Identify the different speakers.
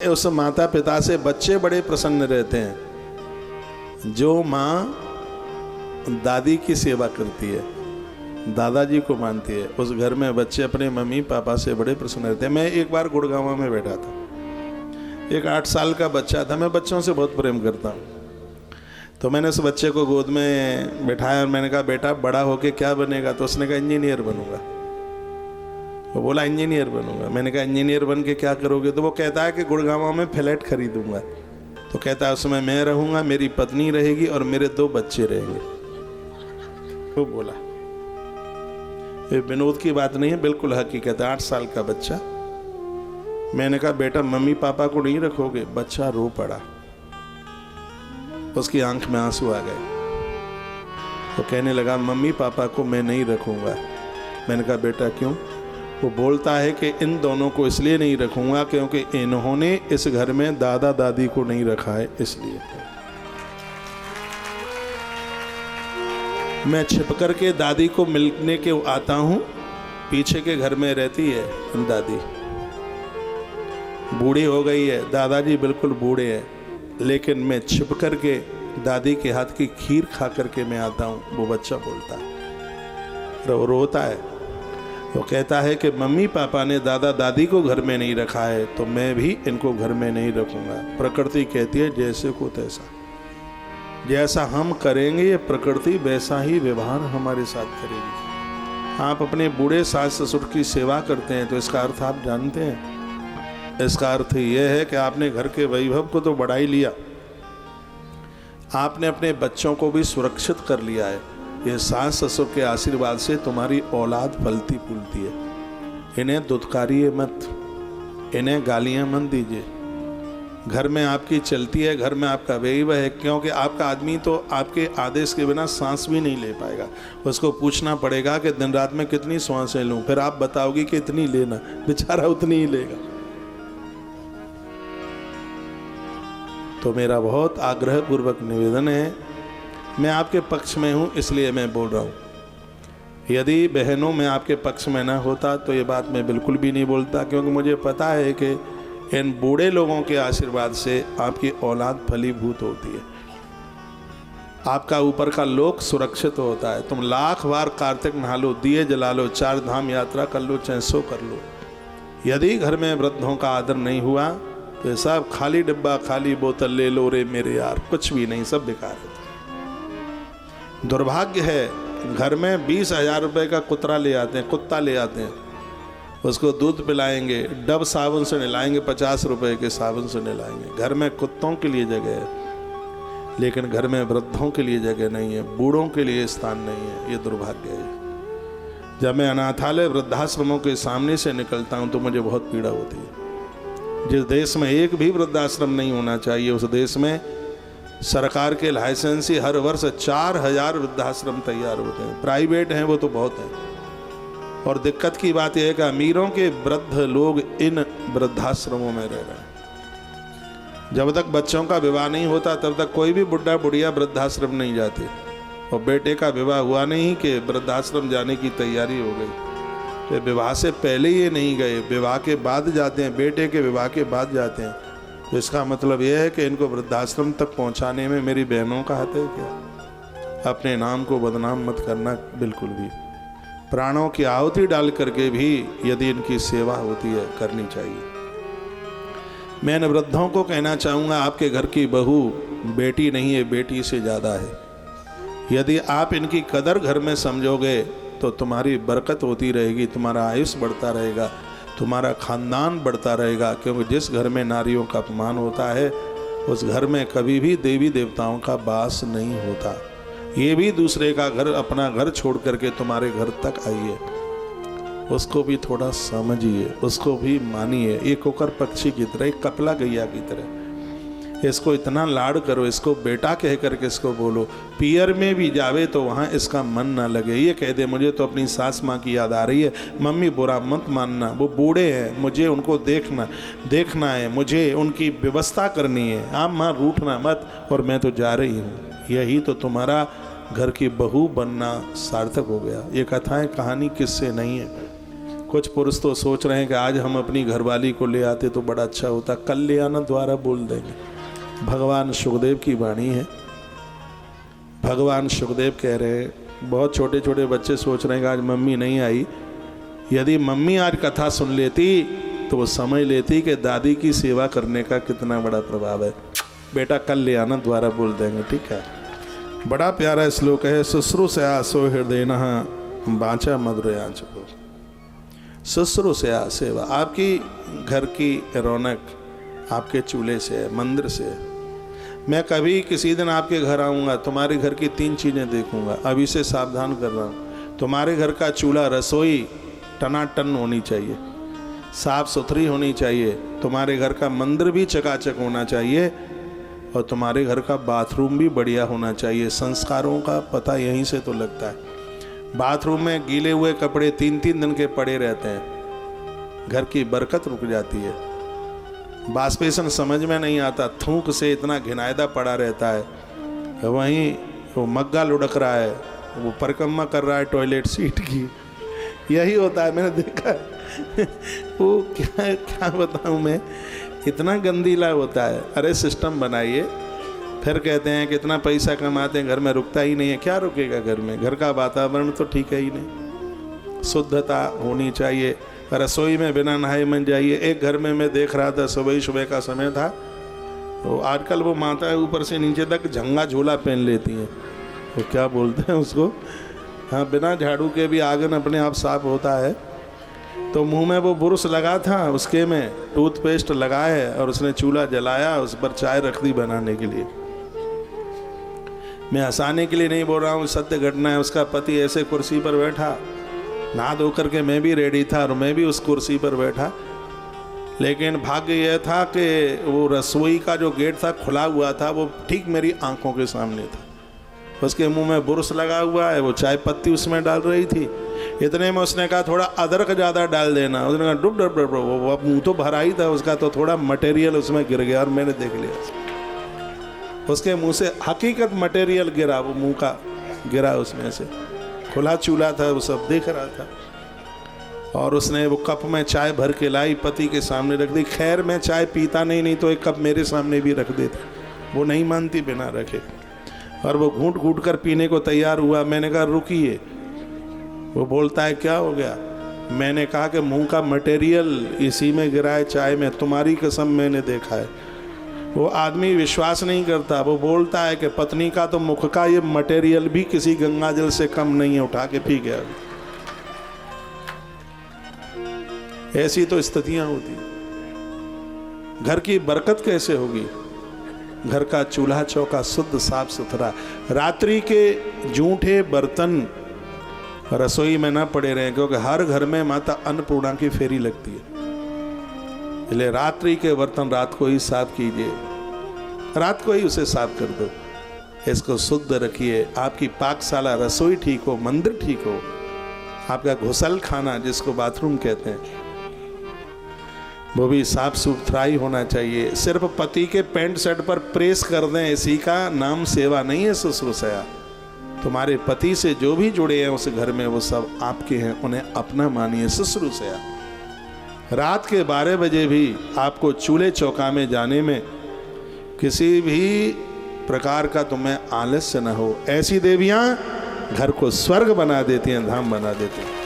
Speaker 1: उस माता पिता से बच्चे बड़े प्रसन्न रहते हैं जो माँ दादी की सेवा करती है, दादाजी को मानती है। उस घर में बच्चे अपने मम्मी पापा से बड़े प्रसन्न रहते हैं। मैं एक बार गुड़गांव में बैठा था, एक 8 साल का बच्चा था। मैं बच्चों से बहुत प्रेम करता हूँ, तो मैंने उस बच्चे को गोद में बैठाया और मैंने कहा, बेटा बड़ा होके क्या बनेगा? तो उसने कहा, इंजीनियर बनूंगा। वो बोला, इंजीनियर बनूंगा। मैंने कहा, इंजीनियर बन के क्या करोगे? तो वो कहता है कि गुड़गांव में फ्लैट खरीदूंगा। तो कहता है, उसमें मैं रहूंगा, मेरी पत्नी रहेगी और मेरे 2 बच्चे रहेंगे। वो बोला, ये विनोद की बात नहीं है, बिल्कुल हकीकत है। 8 साल का बच्चा। मैंने कहा, बेटा मम्मी पापा को नहीं रखोगे? बच्चा रो पड़ा, उसकी आंख में आंसू आ गए। तो कहने लगा, मम्मी पापा को मैं नहीं रखूंगा। मैंने कहा, बेटा क्यों? वो बोलता है कि इन दोनों को इसलिए नहीं रखूंगा क्योंकि इन्होंने इस घर में दादा दादी को नहीं रखा है, इसलिए। मैं छिप करके दादी को मिलने के आता हूं, पीछे के घर में रहती है दादी, बूढ़ी हो गई है, दादाजी बिल्कुल बूढ़े हैं, लेकिन मैं छिप करके दादी के हाथ की खीर खा करके मैं आता हूं। वो बच्चा बोलता है, रोता है। वो कहता है कि मम्मी पापा ने दादा दादी को घर में नहीं रखा है, तो मैं भी इनको घर में नहीं रखूंगा। प्रकृति कहती है, जैसे को तैसा, जैसा हम करेंगे ये प्रकृति वैसा ही व्यवहार हमारे साथ करेगी। आप अपने बूढ़े सास ससुर की सेवा करते हैं, तो इसका अर्थ आप जानते हैं? इसका अर्थ यह है कि आपने घर के वैभव को तो बढ़ा ही लिया, आपने अपने बच्चों को भी सुरक्षित कर लिया है। ये सास ससुर के आशीर्वाद से तुम्हारी औलाद फलती फूलती है। इन्हें दुत्कारिए मत, इन्हें गालियां मत दीजिए। घर में आपकी चलती है, घर में आपका वैभव है, क्योंकि आपका आदमी तो आपके आदेश के बिना सांस भी नहीं ले पाएगा। उसको पूछना पड़ेगा कि दिन रात में कितनी सांसें लूं, फिर आप बताओगी कि इतनी लेना, बेचारा उतनी ही लेगा। तो मेरा बहुत आग्रह पूर्वक निवेदन है, मैं आपके पक्ष में हूँ इसलिए मैं बोल रहा हूँ। यदि बहनों में आपके पक्ष में ना होता तो ये बात मैं बिल्कुल भी नहीं बोलता, क्योंकि मुझे पता है कि इन बूढ़े लोगों के आशीर्वाद से आपकी औलाद फलीभूत होती है, आपका ऊपर का लोक सुरक्षित होता है। तुम लाख बार कार्तिक नहा लो, दिए जला लो, 4 धाम यात्रा कर लो, चाहे सो कर लो, यदि घर में वृद्धों का आदर नहीं हुआ तो सब खाली डिब्बा खाली बोतल ले लो रे मेरे यार, कुछ भी नहीं, सब बेकार है। दुर्भाग्य है, घर में 20,000 रुपये का कुत्ता ले आते हैं, उसको दूध पिलाएंगे, डब साबुन से नहलाएंगे, 50 रुपये के साबुन से नहलाएंगे। घर में कुत्तों के लिए जगह है, लेकिन घर में वृद्धों के लिए जगह नहीं है, बूढ़ों के लिए स्थान नहीं है। ये दुर्भाग्य है। जब मैं अनाथालय वृद्धाश्रमों के सामने से निकलता हूँ तो मुझे बहुत पीड़ा होती है। जिस देश में एक भी वृद्धाश्रम नहीं होना चाहिए, उस देश में सरकार के लाइसेंस से हर वर्ष 4000 वृद्धाश्रम तैयार होते हैं। प्राइवेट हैं वो तो बहुत हैं, और दिक्कत की बात यह है कि अमीरों के वृद्ध लोग इन वृद्धाश्रमों में रह रहे हैं। जब तक बच्चों का विवाह नहीं होता तब तक कोई भी बुढ़ा बुढ़िया वृद्धाश्रम नहीं जाते, और बेटे का विवाह हुआ नहीं कि वृद्धाश्रम जाने की तैयारी हो गई, तो विवाह से पहले ये नहीं गए, विवाह के बाद जाते हैं, बेटे के विवाह के बाद जाते हैं। तो इसका मतलब यह है कि इनको वृद्धाश्रम तक पहुंचाने में मेरी बहनों का हाथ है क्या? अपने नाम को बदनाम मत करना बिल्कुल भी। प्राणों की आहुति डाल करके भी यदि इनकी सेवा होती है, करनी चाहिए। मैं इन वृद्धों को कहना चाहूँगा, आपके घर की बहू बेटी नहीं है, बेटी से ज़्यादा है। यदि आप इनकी कदर घर में समझोगे तो तुम्हारी बरकत होती रहेगी, तुम्हारा आयुष्य बढ़ता रहेगा, तुम्हारा खानदान बढ़ता रहेगा। क्योंकि जिस घर में नारियों का अपमान होता है उस घर में कभी भी देवी देवताओं का वास नहीं होता। ये भी दूसरे का घर, अपना घर छोड़ करके तुम्हारे घर तक आई है, उसको भी थोड़ा समझिए, उसको भी मानिए। एक कोकर पक्षी की तरह, एक कपला गैया की तरह, इसको इतना लाड करो, इसको बेटा कह करके इसको बोलो। पियर में भी जावे तो वहाँ इसका मन ना लगे, ये कह दे मुझे तो अपनी सास माँ की याद आ रही है, मम्मी बुरा मत मानना, वो बूढ़े हैं, मुझे उनको देखना है, मुझे उनकी व्यवस्था करनी है, आप माँ रूठना मत, और मैं तो जा रही हूँ। यही तो तुम्हारा घर की बहू बनना सार्थक हो गया। ये कथाएं कहानी किससे नहीं है, कुछ पुरुष तो सोच रहे हैं कि आज हम अपनी घरवाली को ले आते तो बड़ा अच्छा होता, कल ले आना द्वारा बोल देंगे। भगवान सुखदेव की वाणी है। भगवान सुखदेव कह रहे हैं, बहुत छोटे छोटे बच्चे सोच रहे हैं कि आज मम्मी नहीं आई। यदि मम्मी आज कथा सुन लेती तो वो समझ लेती कि दादी की सेवा करने का कितना बड़ा प्रभाव है। बेटा कल ले आना द्वारा बोल देंगे, ठीक है। बड़ा प्यारा श्लोक है, शुश्रूषया सो हृदय बाचा मधुरयांच। शुश्रूषया सेवा, आपकी घर की रौनक आपके चूल्हे से है, मंदिर से है। मैं कभी किसी दिन आपके घर आऊँगा, तुम्हारे घर की 3 चीज़ें देखूँगा। अभी से सावधान कर रहा हूँ। तुम्हारे घर का चूल्हा, रसोई टनाटन होनी चाहिए, साफ सुथरी होनी चाहिए। तुम्हारे घर का मंदिर भी चकाचक होना चाहिए और तुम्हारे घर का बाथरूम भी बढ़िया होना चाहिए। संस्कारों का पता यहीं से तो लगता है। बाथरूम में गीले हुए कपड़े 3-3 दिन के पड़े रहते हैं, घर की बरकत रुक जाती है। बाष्पेशन समझ में नहीं आता, थूक से इतना घिनायदा पड़ा रहता है। वहीं वो मग्गा लुढ़क रहा है, वो परिक्रमा कर रहा है टॉयलेट सीट की। यही होता है, मैंने देखा है। वो क्या बताऊँ मैं, इतना गंदीला होता है। अरे सिस्टम बनाइए। फिर कहते हैं कि इतना पैसा कमाते हैं, घर में रुकता ही नहीं है। क्या रुकेगा घर में? घर का वातावरण तो ठीक है ही नहीं। शुद्धता होनी चाहिए। रसोई में बिना नहाए मन जाइए। एक घर में मैं देख रहा था, सुबह का समय था, तो आजकल वो माताएं ऊपर से नीचे तक झंगा झोला पहन लेती हैं। तो क्या बोलते हैं उसको, हाँ, बिना झाड़ू के भी आंगन अपने आप साफ होता है। तो मुंह में वो बुरुश लगा था, उसके में टूथपेस्ट लगाए और उसने चूल्हा जलाया, उस पर चाय रख दी बनाने के लिए। मैं हंसाने के लिए नहीं बोल रहा हूँ, सत्य घटना है। उसका पति ऐसे कुर्सी पर बैठा, नहा धो करके मैं भी रेडी था और मैं भी उस कुर्सी पर बैठा। लेकिन भाग्य यह था कि वो रसोई का जो गेट था खुला हुआ था, वो ठीक मेरी आंखों के सामने था। उसके मुंह में बुरुश लगा हुआ है, वो चाय पत्ती उसमें डाल रही थी। इतने में उसने कहा थोड़ा अदरक ज़्यादा डाल देना। उसने कहा डुब डब डब, वो मुँह तो भरा ही था उसका, तो थोड़ा मटेरियल उसमें गिर गया और मैंने देख लिया उसके मुंह से हकीकत मटेरियल गिरा, वो मुंह का गिरा उसमें से। खुला चूल्हा था, वो सब देख रहा था। और उसने वो कप में चाय भर के लाई, पति के सामने रख दी। खैर मैं चाय पीता नहीं तो एक कप मेरे सामने भी रख देते। वो नहीं मानती बिना रखे, और वो घूंट घूंट कर पीने को तैयार हुआ। मैंने कहा रुकिए। वो बोलता है क्या हो गया? मैंने कहा कि मुंह का मटेरियल इसी में गिरा है चाय में, तुम्हारी कसम मैंने देखा है। वो आदमी विश्वास नहीं करता। वो बोलता है कि पत्नी का तो मुख का ये मटेरियल भी किसी गंगा जल से कम नहीं है, उठा के पी गया। ऐसी तो स्थितियां होती। घर की बरकत कैसे होगी? घर का चूल्हा चौका शुद्ध साफ सुथरा। रात्रि के जूठे बर्तन रसोई में ना पड़े रहे, क्योंकि हर घर में माता अन्नपूर्णा की फेरी लगती है। इसलिए रात्रि के बर्तन रात को ही साफ कीजिए, रात को ही उसे साफ कर दो। इसको शुद्ध रखिए। आपकी पाकशाला, रसोई ठीक हो, मंदिर ठीक हो, आपका घुसल खाना जिसको बाथरूम कहते हैं वो भी साफ सुथरा ही होना चाहिए। सिर्फ पति के पैंट शर्ट पर प्रेस कर दें, इसी का नाम सेवा नहीं है शुश्रूषया। तुम्हारे पति से जो भी जुड़े हैं उस घर में, वो सब आपके हैं, उन्हें अपना मानिए, शुश्रूषया। रात के 12 बजे भी आपको चूल्हे चौका में जाने में किसी भी प्रकार का तुम्हें आलस्य न हो। ऐसी देवियां घर को स्वर्ग बना देती हैं, धाम बना देती हैं।